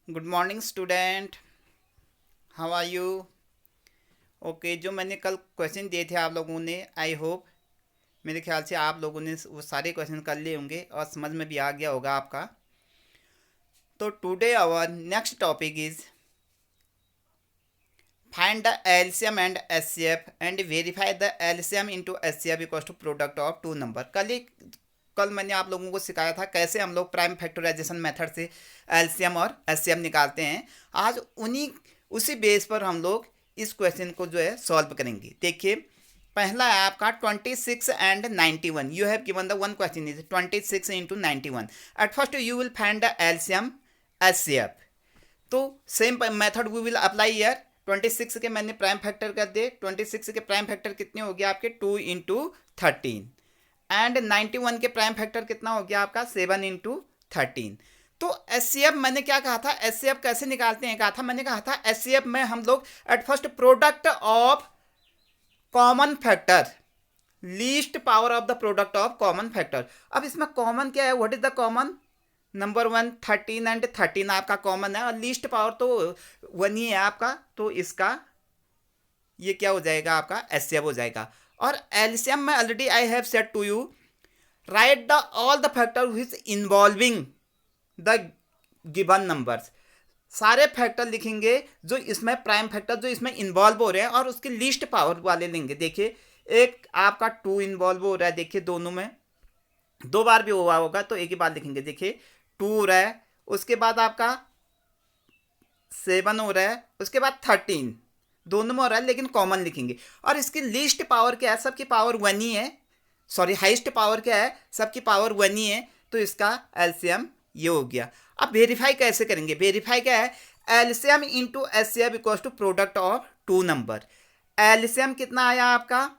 Good morning student, how are you? Okay, जो मैंने कल क्वेश्चन दिए थे आप लोगों ने, आई होप मेरे ख्याल से आप लोगों ने वो सारे क्वेश्चन कर लिए होंगे और समझ में भी आ गया होगा आपका। तो today our next topic is find the LCM and HCF and verify the LCM into HCF equals to product of two number. कल मैंने आप लोगों को सिखाया था कैसे हम लोग प्राइम फैक्टराइजेशन मेथड से एलसीएम और एचसीएफ निकालते हैं। आज उसी बेस पर हम लोग इस क्वेश्चन को जो है सॉल्व करेंगे। देखिए, पहला है आपका 26 and 91। You have given the one question is 26 into 91। At first you will find the LCM HCF. तो same method we will apply here. 26 के मैंने प्राइम फैक्टर कर दिए। 26 के प्राइम फैक्टर कितने हो गया आपके 2 इंटू 13 एंड 91 के प्राइम फैक्टर कितना हो गया आपका 7 इंटू 13। तो एचसीएफ मैंने क्या कहा था, एचसीएफ कैसे निकालते हैं कहा था, मैंने कहा था एचसीएफ में हम लोग at first product of common factor, least power of the product of common factor. अब इसमें कॉमन क्या है, what is the common? Number 1 13 and 13 आपका कॉमन है और लीस्ट पावर तो 1 ही है आपका, तो इसका ये क्या हो जाएगा आपका एचसीएफ हो जाएगा। और एलसीएम में already I have said to you, write the all the factor which involving the given numbers. सारे फैक्टर लिखेंगे जो इसमें प्राइम फैक्टर जो इसमें इन्वॉल्व हो रहे हैं और उसकी लीस्ट पावर वाले लेंगे। देखिए, एक आपका 2 इन्वॉल्व हो रहा है, देखिए दोनों में 2 बार भी हुआ होगा तो एक ही बार लिखेंगे। देखिए 2 हो रहा है, उसके बाद आपका 7 हो रहा है, उसके बाद 13, दोनों में हो रहा है लेकिन कॉमन लिखेंगे। और इसकी लीस्ट पावर क्या है, सबकी पावर 1 ही है, सॉरी हाइस्ट पावर क्या है, सबकी पावर 1 ही है, तो इसका एलसीएम ये हो गया। अब वेरीफाई कैसे करेंगे? वेरीफाई क्या है, LCM into HCF equals to product of two number. LCM कितना आया आपका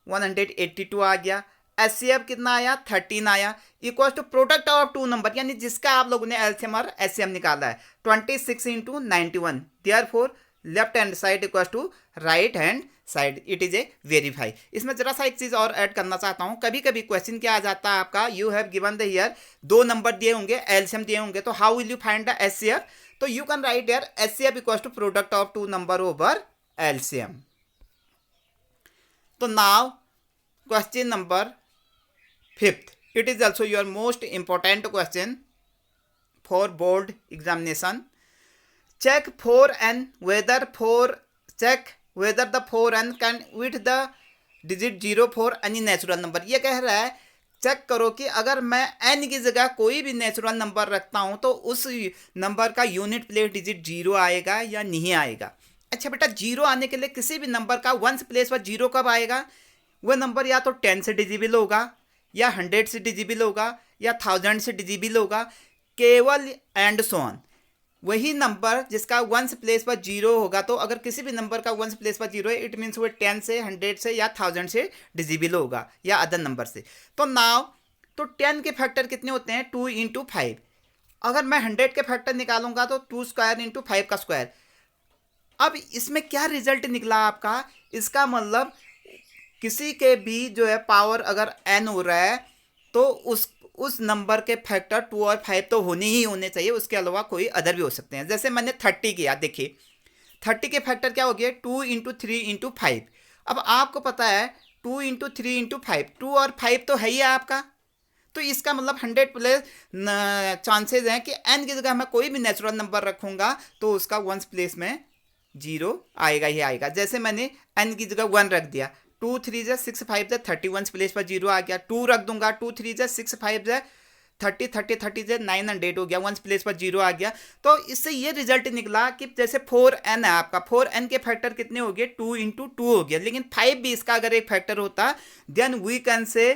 182 आ गया, एचसीएफ कितना आया 13 आया, equal to product of two number, यानी जिसका आप लोगों ने एलसीएम और एचसीएफ निकाला है 26 into 91। Therefore left hand side equal to right hand side, it is a verify. इसमें जरा सा एक चीज और ऐड करना चाहता हूं, कभी कभी क्वेश्चन क्या आ जाता है आपका, you have given the here 2 number दिए होंगे, एलसीएम दिए होंगे, तो how will you find the HCF? तो you can write here HCF equal to product of two number over LCM. तो now question number 5th, it is also your most important question for board examination. Check 4n check whether the 4n can with the digit 0 for any natural number। ये कह रहा है check करो कि अगर मैं n की जगह कोई भी नेचुरल नंबर रखता हूं तो उस नंबर का यूनिट प्लेस डिजिट 0 आएगा या नहीं आएगा। अच्छा बेटा, 0 आने के लिए किसी भी नंबर का वंस प्लेस पर 0 कब आएगा? वह नंबर या तो 10 से डिजिबल होगा, या 100 से डिजिबल होगा, या 1000 से डिजिबल होगा, केवल एंड सो ऑन। वही नंबर जिसका वंस प्लेस पर 0 होगा, तो अगर किसी भी नंबर का वंस प्लेस पर 0 है, इट मीन्स वो 10 से 100 से या 1000 से डिजिबल होगा या अदर नंबर से। तो नाउ तो 10 के फैक्टर कितने होते हैं 2 इंटू 5। अगर मैं 100 के फैक्टर निकालूंगा तो 2 स्क्वायर इंटू 5 का स्क्वायर। अब इसमें क्या रिजल्ट निकला आपका, इसका मतलब किसी के भी जो है पावर अगर n हो रहा है तो उस नंबर के फैक्टर 2 और 5 तो होने ही होने चाहिए, उसके अलावा कोई अदर भी हो सकते हैं। जैसे मैंने 30 किया, देखिए 30 के फैक्टर क्या हो गया 2 इंटू 3 इंटू 5। अब आपको पता है 2 इंटू 3 इंटू 5, 2 और 5 तो है ही आपका, तो इसका मतलब 100 प्लस चांसेज हैं कि n की जगह मैं कोई भी नेचुरल नंबर रखूंगा तो उसका वंस प्लेस में 0 आएगा ही आएगा। जैसे मैंने n की जगह 1 रख दिया, 2 3 जा 6 5 जा 31 प्लेस पर 0 आ गया, 2 रख दूंगा 2 3 जा 6 5 जा 30 30 30 जा 900 हो गया, 1 प्लेस पर 0 आ गया। तो इससे ये रिजल्ट निकला कि जैसे 4n है आपका, 4n के फैक्टर कितने हो गए 2 इंटू 2 हो गया, लेकिन 5 भी इसका अगर एक फैक्टर होता then we can say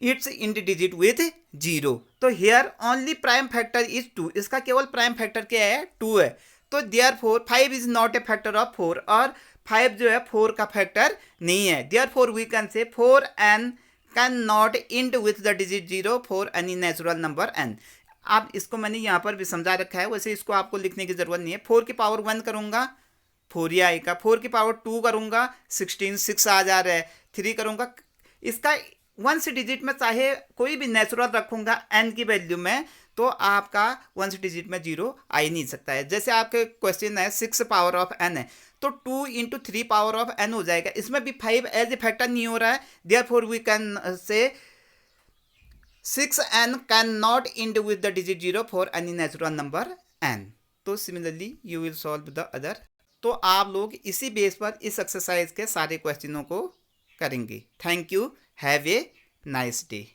it's in digit with 0। तो here only prime factor is 2, इसका केवल प्राइम फैक्टर क्या है 2 है। तो therefore 5 is not a factor of 4, और 5 जो है 4 का फैक्टर नहीं है। Therefore we can say 4n can not end with the digit 0 for any natural number n। आप इसको मैंने यहाँ पर भी समझा रखा है, वैसे इसको आपको लिखने की जरूरत नहीं है। 4 की पावर 1 करूंगा 4 ही आएगा, 4 की पावर 2 करूंगा 16 6 आ जा रहा है, 3 करूंगा, इसका 1 डिजिट में चाहे कोई भी नेचुरल रखूंगा n की वैल्यू में तो आपका 1 डिजिट में 0 आ ही नहीं सकता है। जैसे आपके क्वेश्चन है 6 पावर ऑफ n है, तो 2 इंटू 3 पावर ऑफ n हो जाएगा। इसमें भी 5 एज ए फैक्टर नहीं हो रहा है, therefore we can say 6n can not end with the digit 0 for any natural number n। तो similarly you will solve the other. तो आप लोग इसी बेस पर इस एक्सरसाइज के सारे क्वेश्चनों को करेंगे। Thank you, have a nice day.